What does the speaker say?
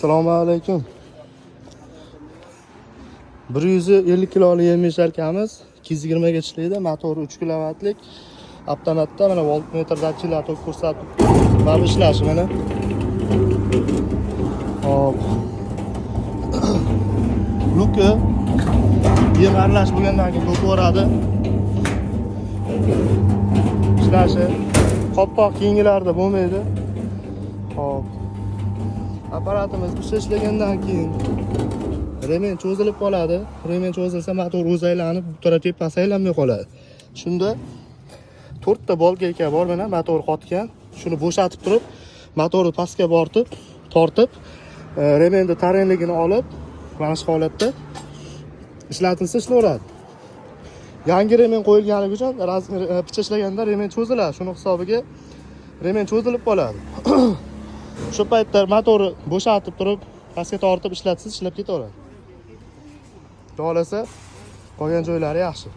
Assalomu alaykum. 150 kiloli yemish arkamiz 220 ga ishlaydi. Motori 3 kilovatlik. Avtomatda mana voltmetr datchiklar ko'rsatib mana ishlashi mana. Hop. Luka yem aralash bo'lgandan keyin ko'radi. Ishlashi qopqoq keyingilarda bo'lmaydi. Hop. Apparatimiz ishlagandan keyin remen cho'zilib qoladi. Remen cho'zilsa motor o'zi aylanib, bu taraf tepasi aylanmay qoladi. Shunda 4 ta bolgayka bor mana, motor qotgan. Shuni bo'shatib turib, motorni pastga tortib, remenning taranligini olib, mana shu holatda ishlatilsa ishlaveradi. Yangi remen qo'yilganligi uchun picha ishlaganda remen cho'ziladi. Shuni hisobiga remen cho'zilib qoladi. Shu paytda motorni bo'shatib turib, pastga tortib ishlatsangiz ishlab ketaveradi. Xohlasa, qolgan joylari yaxshi.